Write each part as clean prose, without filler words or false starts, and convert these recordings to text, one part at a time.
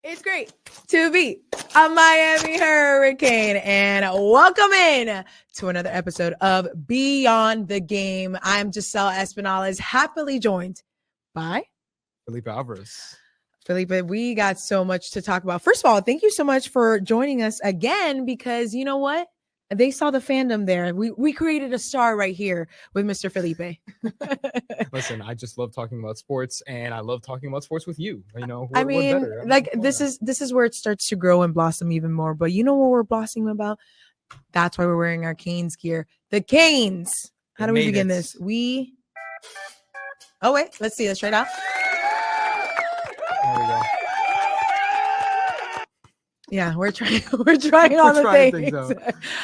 It's great to be a Miami Hurricane, and welcome in to another episode of Beyond the Game. I'm Giselle Espinales, happily joined by Felipe Alvarez. Felipe, we got so much to talk about. First of all, thank you so much for joining us again, because you know what? They saw the fandom there. We created a star right here with Mr. Felipe. Listen, I just love talking about sports, and I love talking about sports with you. You know, I mean, this is where it starts to grow and blossom even more. But you know what we're blossoming about? That's why we're wearing our Canes gear. The Canes. How do we begin this? Oh wait, let's see. Let's try it out. There we go. Yeah, we're trying all the things out.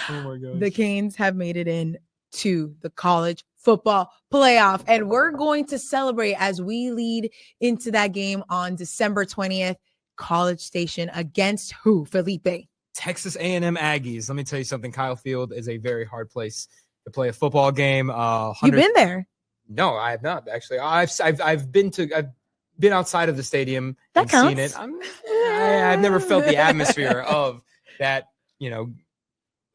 Oh my gosh. The Canes have made it in to the college football playoff, and we're going to celebrate as we lead into that game on December 20th, College Station against who, Felipe? Texas A&M Aggies. Let me tell you something. Kyle Field is a very hard place to play a football game. You've been there? No, I have not actually. I've been outside of the stadium and counts. Seen it. I've never felt the atmosphere of that,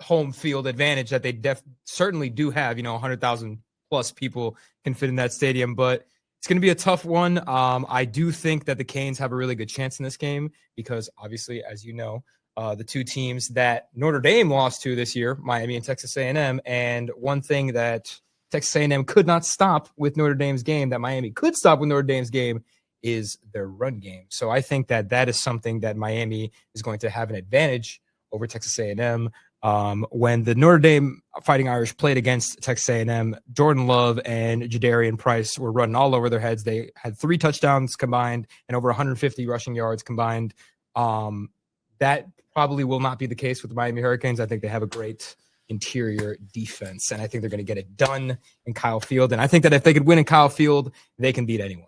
home field advantage that they certainly do have. 100,000 plus people can fit in that stadium, but it's going to be a tough one. I do think that the Canes have a really good chance in this game because obviously, as you know, the two teams that Notre Dame lost to this year, Miami and Texas A&M, and one thing that Texas A&M could not stop with Notre Dame's game that Miami could stop with Notre Dame's game is their run game. So I think that is something that Miami is going to have an advantage over Texas A&M. When the Notre Dame Fighting Irish played against Texas A&M, Jordan Love and Jadarian Price were running all over their heads. They had 3 touchdowns combined and over 150 rushing yards combined. That probably will not be the case with the Miami Hurricanes. I think they have a great interior defense, and I think they're going to get it done in Kyle Field. And I think that if they could win in Kyle Field, they can beat anyone.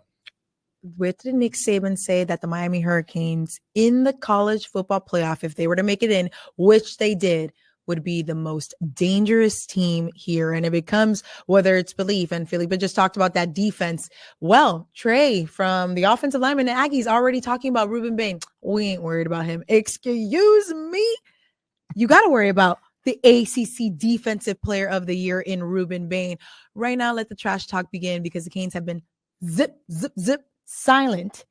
What did Nick Saban say that the Miami Hurricanes in the college football playoff, if they were to make it in, which they did, would be the most dangerous team here? And it becomes whether it's belief. And Felipe just talked about that defense. Well, Trey from the offensive lineman, the Aggies, already talking about Ruben Bain. We ain't worried about him. Excuse me. You got to worry about the ACC Defensive Player of the Year in Ruben Bain. Right now, let the trash talk begin, because the Canes have been zip silent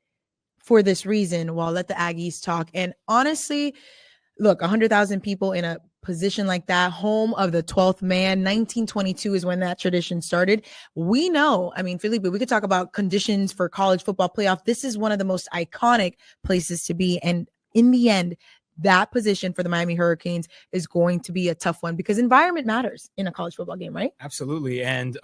for this reason. While let the Aggies talk. And honestly, look, 100,000 people in a position like that, home of the 12th man, 1922 is when that tradition started. We know, I mean, Felipe, we could talk about conditions for college football playoff. This is one of the most iconic places to be. And in the end, that position for the Miami Hurricanes is going to be a tough one, because environment matters in a college football game, right? Absolutely. And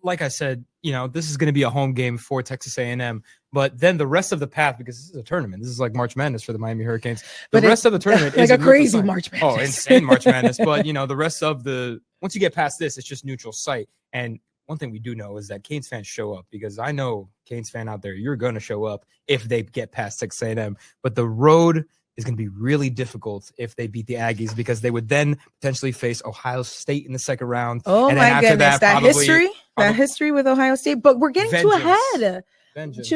like I said, this is going to be a home game for Texas A&M, but then the rest of the path, because this is a tournament, this is like March Madness for the Miami Hurricanes. The rest of the tournament like is a crazy March Madness. Oh, insane March Madness. But, the rest of once you get past this, it's just neutral site. And one thing we do know is that Canes fans show up, because I know Canes fan out there, you're going to show up if they get past Texas A&M. But the road is going to be really difficult if they beat the Aggies, because they would then potentially face Ohio State in the second round. Oh, and my goodness. That history with Ohio State. But we're getting too ahead. Vengeance.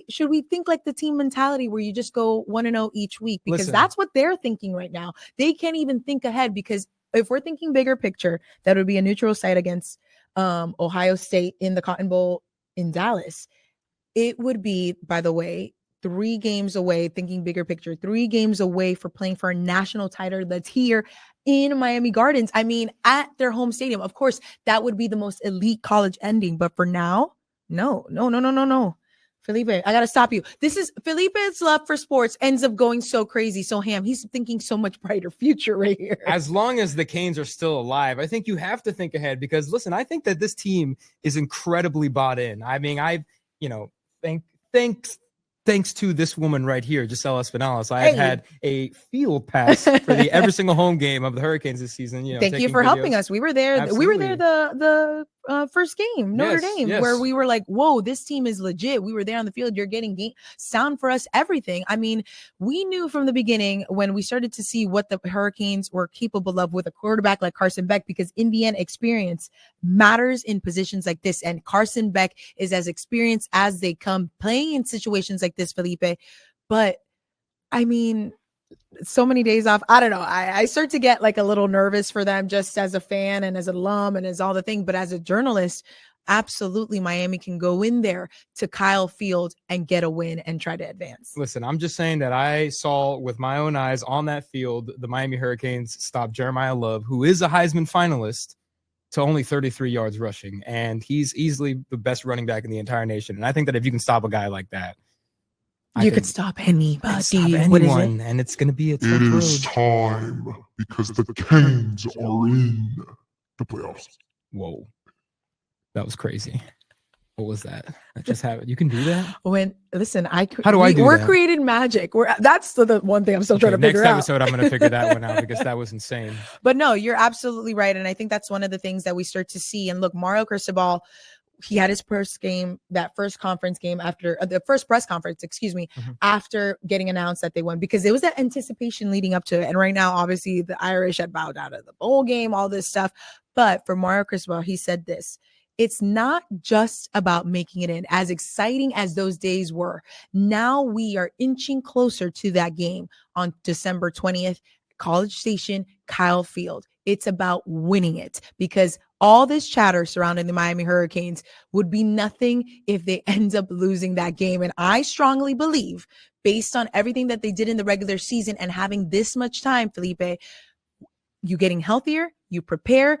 Should we think like the team mentality where you just go 1-0 each week? Because that's what they're thinking right now. They can't even think ahead, because if we're thinking bigger picture, that would be a neutral site against Ohio State in the Cotton Bowl in Dallas. It would be, by the way, 3 games away, thinking bigger picture, 3 games away for playing for a national title that's here in Miami Gardens. I mean, at their home stadium. Of course, that would be the most elite college ending. But for now, no. Felipe, I got to stop you. This is Felipe's love for sports ends up going so crazy, so ham. He's thinking so much brighter future right here. As long as the Canes are still alive, I think you have to think ahead, because listen, I think that this team is incredibly bought in. I mean, thanks to this woman right here, Giselle Espinales, I have had a field pass for every single home game of the Hurricanes this season. Thank you for helping us. We were there. Absolutely. We were there the first game, Notre Dame, where we were like, whoa, this team is legit. We were there on the field. You're getting sound for us, everything. I mean, we knew from the beginning when we started to see what the Hurricanes were capable of with a quarterback like Carson Beck, because Indiana experience matters in positions like this. And Carson Beck is as experienced as they come playing in situations like this, Felipe. But I mean, so many days off. I don't know. I start to get like a little nervous for them just as a fan and as an alum and as all the thing. But as a journalist, absolutely Miami can go in there to Kyle Field and get a win and try to advance. Listen, I'm just saying that I saw with my own eyes on that field, the Miami Hurricanes stop Jeremiah Love, who is a Heisman finalist, to only 33 yards rushing. And he's easily the best running back in the entire nation. And I think that if you can stop a guy like that, you could stop anybody. Stop anyone, and it's going to be a tough road. It is time because the Canes are in the playoffs. Whoa. That was crazy. What was that? That just happened. You can do that? Listen, how do I do we're that? creating magic. That's the one thing I'm still trying to figure out. Next episode, I'm going to figure that one out because that was insane. But no, you're absolutely right. And I think that's one of the things that we start to see. And look, Mario Cristobal, he had his first game, that first conference game after the first press conference, after getting announced that they won, because there was that anticipation leading up to it. And right now, obviously, the Irish had bowed out of the bowl game, all this stuff. But for Mario Cristobal, he said this: it's not just about making it in. As exciting as those days were, now we are inching closer to that game on December 20th, College Station, Kyle Field. It's about winning it, because all this chatter surrounding the Miami Hurricanes would be nothing if they end up losing that game. And I strongly believe, based on everything that they did in the regular season and having this much time, Felipe, you getting healthier, you prepare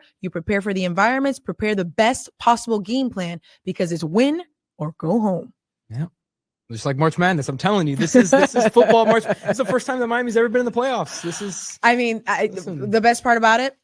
for the environments, prepare the best possible game plan, because it's win or go home. Yeah. Just like March Madness, I'm telling you, this is football March. It's the first time that Miami's ever been in the playoffs. This is. I mean, the best part about it,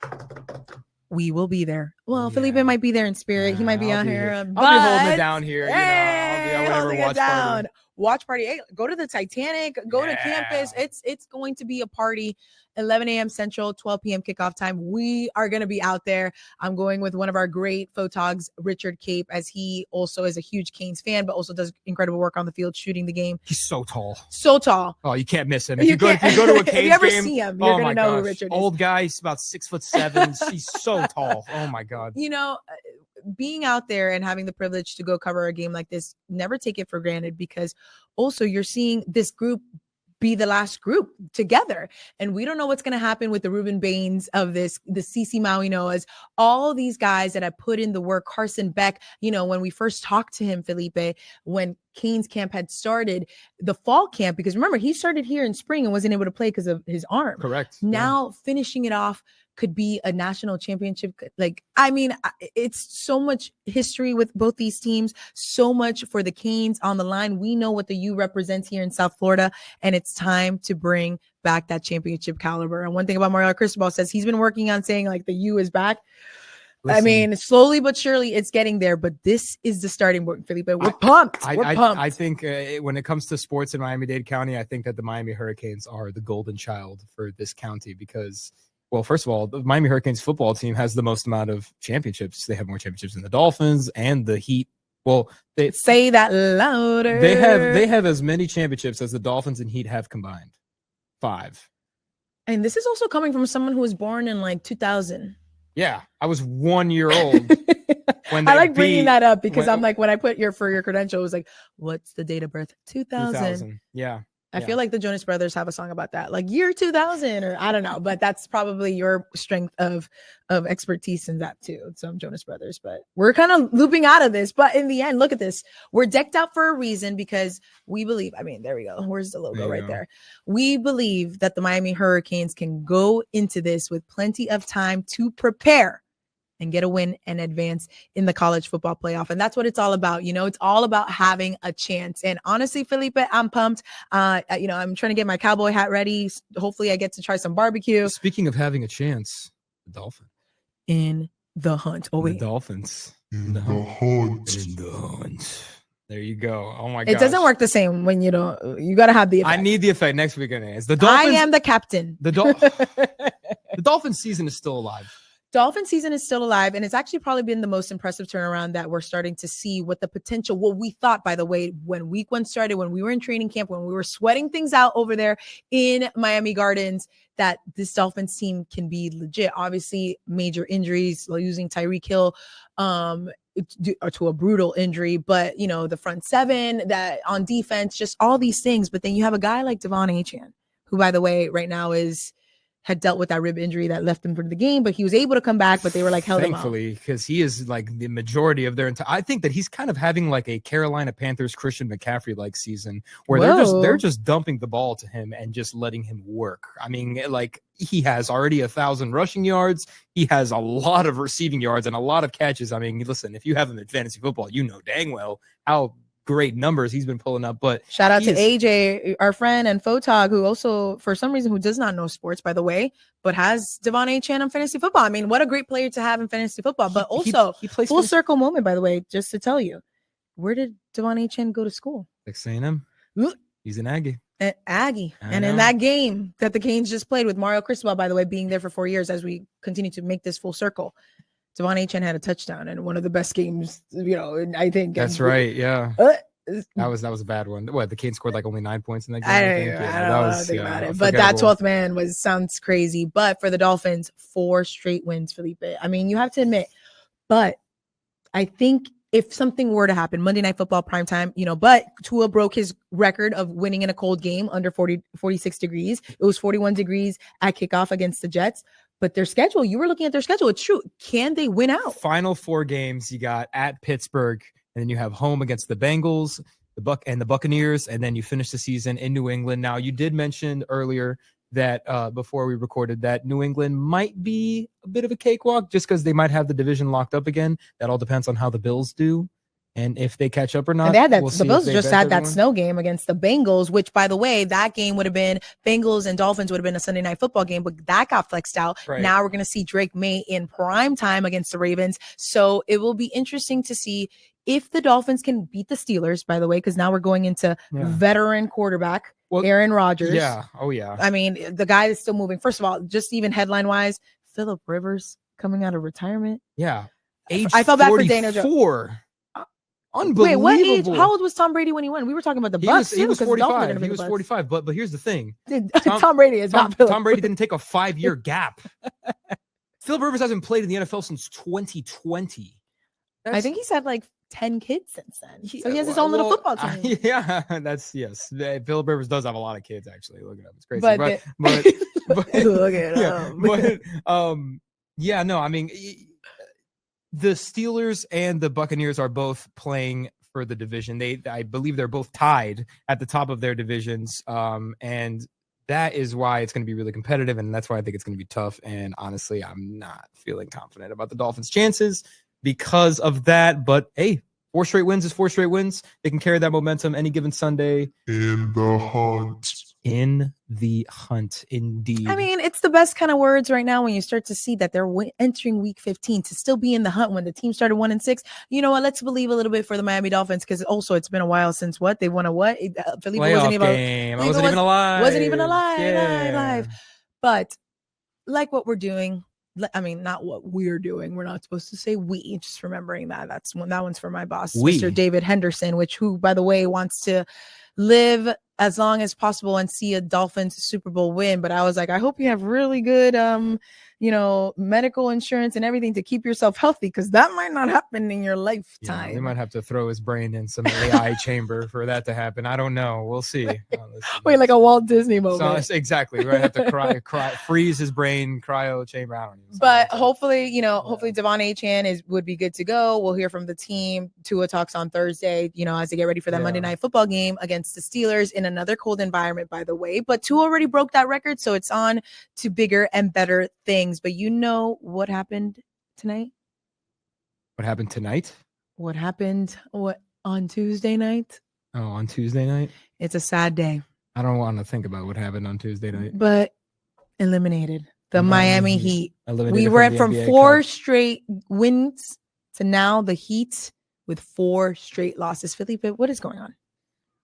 we will be there. Well, yeah. Felipe might be there in spirit. He might be out here. I'll be holding it down here. I'll be on whatever watch party. Hey, go to the Titanic. Go to campus. It's going to be a party. 11 a.m. Central, 12 p.m. kickoff time. We are going to be out there. I'm going with one of our great photogs, Richard Cape, as he also is a huge Canes fan, but also does incredible work on the field shooting the game. He's so tall. So tall. Oh, you can't miss him. If you go to a Canes if you ever game, see him, you're going to know who Richard is. Old guy. He's about 6'7". He's so tall. Oh, my God. You know, being out there and having the privilege to go cover a game like this, never take it for granted, because also you're seeing this group be the last group together. And we don't know what's going to happen with the Ruben Baines of this, the CC Maui Noahs, all these guys that have put in the work. Carson Beck, you know, when we first talked to him, Felipe, when Canes camp had started, the fall camp, because remember, he started here in spring and wasn't able to play because of his arm. Correct. Now finishing it off could be a national championship. Like, I mean, it's so much history with both these teams, so much for the Canes on the line. We know what the U represents here in South Florida, and it's time to bring back that championship caliber. And one thing about Mario Cristobal says he's been working on saying like the U is back. Listen, I mean, slowly but surely it's getting there, but this is the starting point, Felipe. We're pumped. We're pumped. I think when it comes to sports in Miami-Dade County, I think that the Miami Hurricanes are the golden child for this county, because, well, first of all, the Miami Hurricanes football team has the most amount of championships. They have more championships than the Dolphins and the Heat. Well, they say that louder. They have as many championships as the Dolphins and Heat have combined. 5. And this is also coming from someone who was born in like 2000. Yeah, I was 1 year old when I like bringing that up because I'm like, when I put your credential, it was like, what's the date of birth? 2000. Yeah. I feel like the Jonas Brothers have a song about that, like year 2000, or I don't know, but that's probably your strength of expertise in that too. Some Jonas Brothers, but we're kind of looping out of this. But in the end, look at this. We're decked out for a reason, because we believe, I mean, there we go. Where's the logo right there? We believe that the Miami Hurricanes can go into this with plenty of time to prepare and get a win and advance in the college football playoff. And that's what it's all about. You know, it's all about having a chance. And honestly, Felipe, I'm pumped. You know, I'm trying to get my cowboy hat ready. Hopefully I get to try some barbecue. Speaking of having a chance, the Dolphins. In the hunt. Oh, wait. The Dolphins. In the hunt. In the hunt. There you go. Oh my god. It doesn't work the same when you don't. You got to have the effect. I need the effect. Next week is the Dolphins. I am the captain. The Dolphins season is still alive. Dolphin season is still alive, and it's actually probably been the most impressive turnaround that we're starting to see what the potential, what we thought, by the way, when week 1 started, when we were in training camp, when we were sweating things out over there in Miami Gardens, that this Dolphins team can be legit. Obviously, major injuries, losing Tyreek Hill to a brutal injury, but, you know, the front seven that on defense, just all these things. But then you have a guy like Devon Achane, who, by the way, right now had dealt with that rib injury that left him for the game, but he was able to come back, but they were like held him out. Thankfully, because he is like the majority of their entire. I think that he's kind of having like a Carolina Panthers Christian McCaffrey like season where they're just dumping the ball to him and just letting him work. I mean, like he has already 1,000 rushing yards. He has a lot of receiving yards and a lot of catches. I mean, listen, if you have him in fantasy football, you know dang well how great numbers he's been pulling up. But shout out to AJ, our friend, and Photog, who also, for some reason, who does not know sports, by the way, but has Devon Achane on fantasy football. I mean, what a great player to have in fantasy football. But also, he plays full circle moment, by the way, just to tell you, where did Devon Achane go to school? Texas A&M. He's an Aggie. An Aggie. And in that game that the Canes just played with Mario Cristobal, by the way, being there for 4 years as we continue to make this full circle, Devon Achane had a touchdown and one of the best games, I think. That's right. Yeah. That was a bad one. What, the Canes scored like only 9 points in that game? I don't think about it. But that 12th man sounds crazy. But for the Dolphins, 4 straight wins, Felipe. I mean, you have to admit. But I think if something were to happen, Monday Night Football primetime, but Tua broke his record of winning in a cold game under 46 degrees. It was 41 degrees at kickoff against the Jets. But their schedule, you were looking at their schedule. It's true. Can they win out? Final 4 games, you got at Pittsburgh, and then you have home against the Bengals, the Buccaneers, and then you finish the season in New England. Now, you did mention earlier that before we recorded that New England might be a bit of a cakewalk just because they might have the division locked up again. That all depends on how the Bills do and if they catch up or not. And they had the Bills just had that snow game against the Bengals, which, by the way, that game would have been Bengals and Dolphins would have been a Sunday Night Football game, but that got flexed out. Right. Now we're going to see Drake May in prime time against the Ravens. So it will be interesting to see if the Dolphins can beat the Steelers, by the way, because now we're going into veteran quarterback, Aaron Rodgers. Yeah. Oh, yeah. I mean, the guy is still moving. First of all, just even headline-wise, Phillip Rivers coming out of retirement. Yeah. I felt bad for Daniel Jones. Unbelievable. Wait, what age? How old was Tom Brady when he won? We were talking about the Bucs. He was 45. He was 45. But here's the thing. Tom Brady is not Tom Brady didn't take a 5-year gap. Phillip Rivers hasn't played in the NFL since 2020. I think he's had like 10 kids since then. So he has his own little football team. Yeah, yes. Phillip Rivers does have a lot of kids, actually. Look it up. It's crazy. But look it up. Yeah, no, I mean, the Steelers and the Buccaneers are both playing for the division. I believe they're both tied at the top of their divisions. And that is why it's going to be really competitive. And that's why I think it's going to be tough. And honestly, I'm not feeling confident about the Dolphins' chances because of that. But hey, 4 straight wins is 4 straight wins. They can carry that momentum any given Sunday. In the hunt. In the hunt, indeed. I mean, it's the best kind of words right now when you start to see that they're entering week 15 to still be in the hunt when the team started 1-6. You know what? Let's believe a little bit for the Miami Dolphins because also it's been a while since they won a what? Felipe wasn't even alive. Wasn't even alive. But like what we're doing. I mean, not what we're doing. We're not supposed to say we. Just remembering that. That one's for my boss, Mr. David Henderson, who, by the way, wants to live as long as possible and see a Dolphins Super Bowl win. But I was like, I hope you have really good, medical insurance and everything to keep yourself healthy because that might not happen in your lifetime. Yeah, they might have to throw his brain in some AI chamber for that to happen. I don't know. We'll see. Wait, like a Walt Disney moment. So, exactly. We're going to have to freeze his brain, cryo chamber. I don't know. But hopefully, hopefully Devon Achane would be good to go. We'll hear from the team. Tua talks on Thursday, as they get ready for that Monday Night Football game against the Steelers in another cold environment, by the way. But Tua already broke that record, so it's on to bigger and better things. But what happened tonight? What happened tonight? What happened on Tuesday night? Oh, on Tuesday night? It's a sad day. I don't want to think about what happened on Tuesday night. But eliminated. The Miami Heat. We went from 4 straight wins to now the Heat with 4 straight losses. Felipe, what is going on?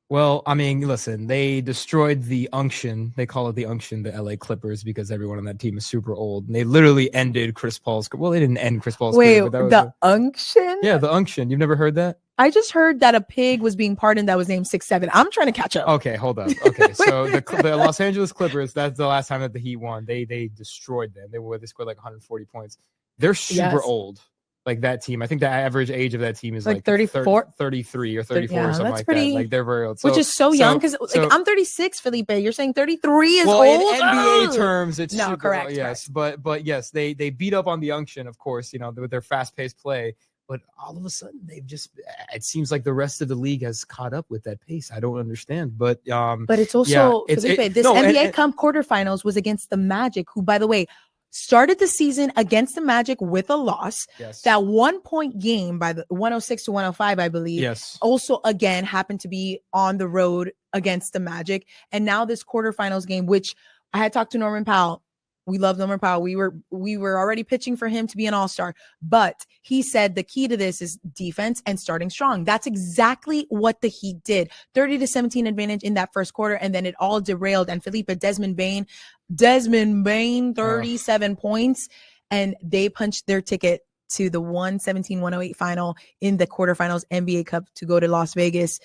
Well, I mean, listen, they destroyed the unction. They call it the unction, the LA Clippers, because everyone on that team is super old. And they literally ended Chris Paul's career. Well, they didn't end Chris Paul's career. Wait, the unction? Yeah, the unction. You've never heard that? I just heard that a pig was being pardoned that was named 6'7". I'm trying to catch up. Okay, hold up. Okay, so the Los Angeles Clippers, that's the last time that the Heat won. They destroyed them. They scored like 140 points. They're super old. like that team. I think the average age of that team is like 34, 33 or 34 yeah, or something that's like pretty, that. Like they're very old. which is so young because like, I'm 36, Felipe. You're saying 33 is well, old? In NBA terms, it's no, super, correct. Yes, but yes, they beat up on the unction, of course, with their fast-paced play. But all of a sudden, it seems like the rest of the league has caught up with that pace. I don't understand. But it's also, Felipe, this NBA Cup quarterfinals was against the Magic, who, by the way, started the season against the Magic with a loss. Yes. That 1-point game by the 106 to 105, I believe. Yes. Also, again, happened to be on the road against the Magic. And now this quarterfinals game, which I had talked to Norman Powell. We love Norman Powell. We were already pitching for him to be an all-star, but he said the key to this is defense and starting strong. That's exactly what the Heat did. 30-17 advantage in that first quarter, and then it all derailed. And Felipe, Desmond Bain, 37 points, and they punched their ticket to the 117-108 final in the quarterfinals NBA Cup to go to Las Vegas.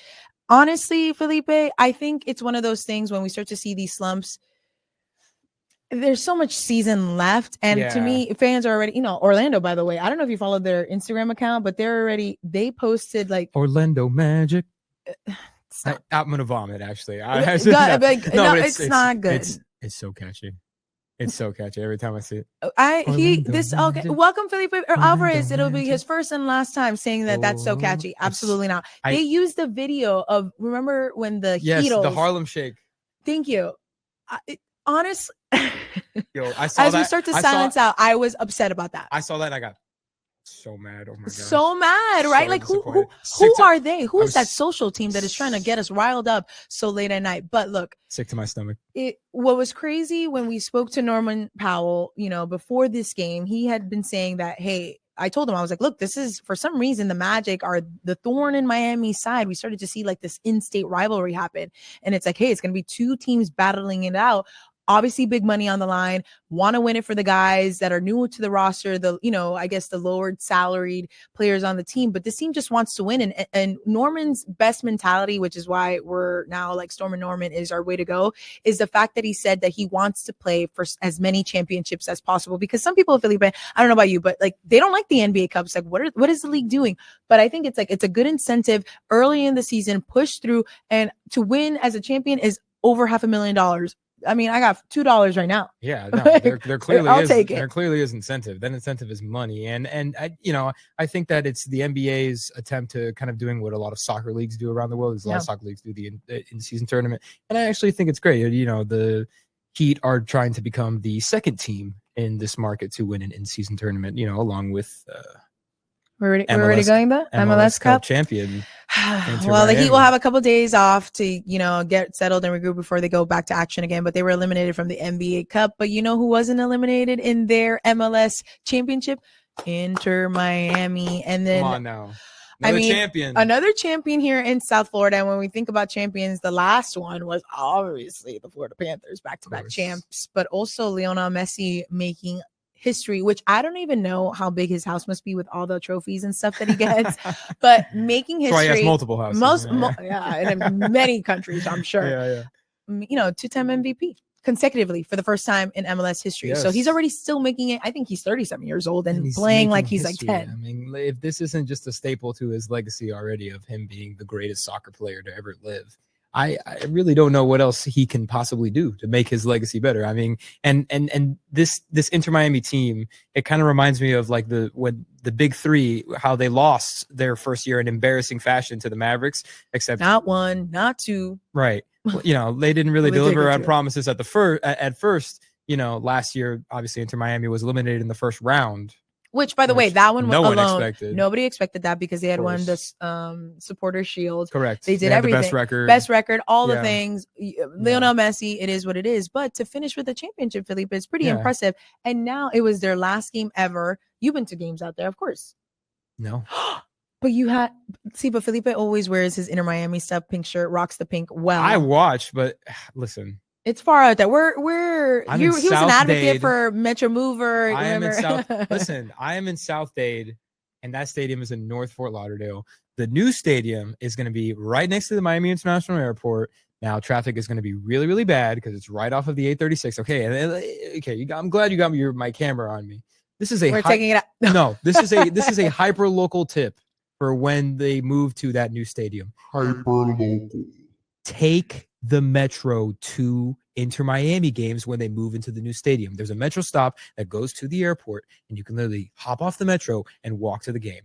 Honestly, Felipe, I think it's one of those things when we start to see these slumps. There's so much season left. And to me, fans are already, Orlando, by the way, I don't know if you followed their Instagram account, but they posted like Orlando Magic. I'm going to vomit, actually. It's not good. It's so catchy. It's so catchy every time I see it. Welcome Felipe Alvarez. It'll be his first and last time saying that's so catchy. Absolutely not. They used the video of, remember when the Heatles, the Harlem Shake. Thank you. Honestly, as we start to silence out, I was upset about that. I saw that and I got so mad. Oh my god, so mad, right? So like who are they? Who is that social team that is trying to get us riled up so late at night? But look, sick to my stomach. What was crazy when we spoke to Norman Powell, before this game, he had been saying that, hey, I told him, I was like, look, this is, for some reason, the Magic are the thorn in Miami's side. We started to see like this in-state rivalry happen. And it's like, hey, it's going to be two teams battling it out. Obviously big money on the line, want to win it for the guys that are new to the roster, I guess the lowered salaried players on the team, but this team just wants to win. And Norman's best mentality, which is why we're now like Storm Norman is our way to go, is the fact that he said that he wants to play for as many championships as possible, because some people, Felipe, I don't know about you, but like they don't like the NBA Cups. Like what is the league doing? But I think it's a good incentive early in the season, push through, and to win as a champion is over $500,000. I mean, I got $2 right now. Yeah, no, there clearly I'll is. Take it. There clearly is incentive. That incentive is money, and I think that it's the NBA's attempt to kind of doing what a lot of soccer leagues do around the world. There's a lot of soccer leagues do the in-season tournament, and I actually think it's great. The Heat are trying to become the second team in this market to win an in-season tournament. Along with we're already going the MLS Cup champion. Well, the Heat will have a couple of days off to, get settled and regroup before they go back to action again. But they were eliminated from the NBA Cup. But you know who wasn't eliminated in their MLS championship? Inter Miami. And then, come on now. Another champion here in South Florida. And when we think about champions, the last one was obviously the Florida Panthers, back-to-back champs, but also Lionel Messi making history, which I don't even know how big his house must be with all the trophies and stuff that he gets, but making history. He has multiple houses. In many countries, I'm sure. Yeah. Two-time MVP consecutively for the first time in MLS history. Yes. So he's already still making it. I think he's 37 years old and playing like he's history. Like 10. I mean, if this isn't just a staple to his legacy already of him being the greatest soccer player to ever live, I really don't know what else he can possibly do to make his legacy better. I mean, and this Inter Miami team, it kind of reminds me of like when the big three, how they lost their first year in embarrassing fashion to the Mavericks, except not one, not two. Right. Well, they didn't really deliver on promises at first. Last year, obviously Inter Miami was eliminated in the first round. Which, by the way, that one no alone, one expected. Nobody expected that because they had won the Supporter Shield. Correct. They did everything. The best record, all the things. Lionel Messi, it is what it is. But to finish with the championship, Felipe, is pretty impressive. And now it was their last game ever. You've been to games out there, of course. No. But but Felipe always wears his Inter Miami stuff, pink shirt, rocks the pink. Well, I watched, but listen. It's far out there. He was an advocate for Metro Mover. I am in South Dade, and that stadium is in North Fort Lauderdale. The new stadium is going to be right next to the Miami International Airport. Now, traffic is going to be really, really bad because it's right off of the 836. Okay, I'm glad you got my camera on me. This is a We're taking it out. no. This is a hyper local tip for when they move to that new stadium. Hyper local. Take the metro to Inter Miami games when they move into the new stadium. There's a metro stop that goes to the airport, and you can literally hop off the metro and walk to the game.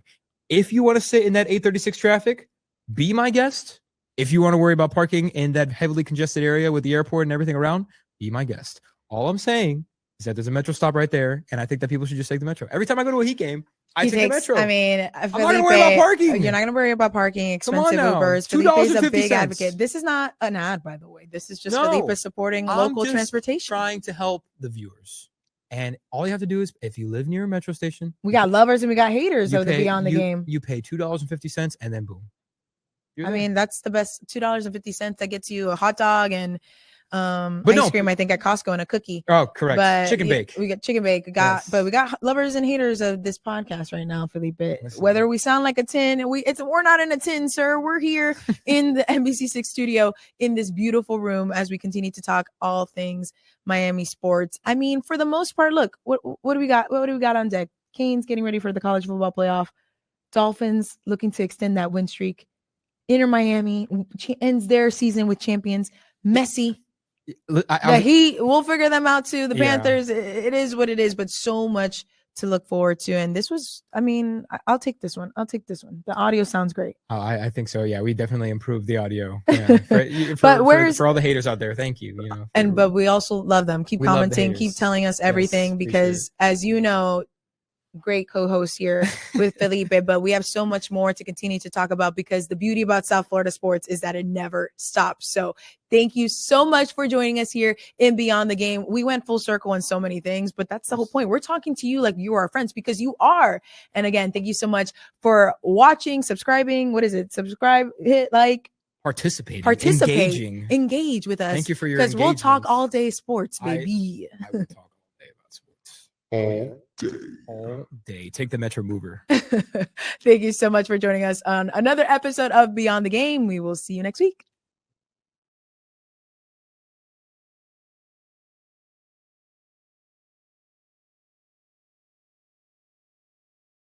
If you want to sit in that 836 traffic, be my guest. If you want to worry about parking in that heavily congested area with the airport and everything around, be my guest. All I'm saying is that there's a metro stop right there, and I think that people should just take the metro. Every time I go to a Heat game, I take the metro. I mean, I'm not going to worry about parking. You're not going to worry about parking, expensive now. Ubers. Felipe is a big $2.50. advocate. This is not an ad, by the way. This is just No, Felipe supporting I'm local just transportation. trying to help the viewers. And all you have to do is, if you live near a metro station, We got lovers and we got haters you of the pay- Beyond the you- Game. You pay $2.50, and then boom. You're I there. mean, that's the best. $2.50 that gets you a hot dog and But ice no. cream, I think, at Costco and a cookie. Oh, correct. But Chicken yeah, bake. We got chicken bake. Yes. But we got lovers and haters of this podcast right now, Felipe. Listen. Whether we sound like a tin, we're not in a tin, sir. We're here in the NBC6 studio in this beautiful room as we continue to talk all things Miami sports. I mean, for the most part, look, what do we got? What do we got on deck? Canes getting ready for the college football playoff. Dolphins looking to extend that win streak. Inter Miami ends their season with champions. Messi. The Heat, we'll figure them out too. The Yeah. Panthers, it is what it is, but so much to look forward to. And this was, I mean, I'll take this one. The audio sounds great. I think so. Yeah, we definitely improved the audio. Yeah. For all the haters out there, thank you. But we also love them. Keep We love the commenting, keep haters. telling us everything appreciate because, as you know, great co-host here with Felipe, but we have so much more to continue to talk about because the beauty about South Florida sports is that it never stops. So thank you so much for joining us here in Beyond the Game. We went full circle on so many things, but that's the whole point. We're talking to you like you are our friends because you are. And again, thank you so much for watching, subscribing. What is it? Subscribe, hit like, Participate, engaging, engaging. engage with us. Thank you for your because we'll talk engagement. all day sports, baby. I will talk all day about sports. All day. Take the Metro Mover. Thank you so much for joining us on another episode of Beyond the Game. We will see you next week.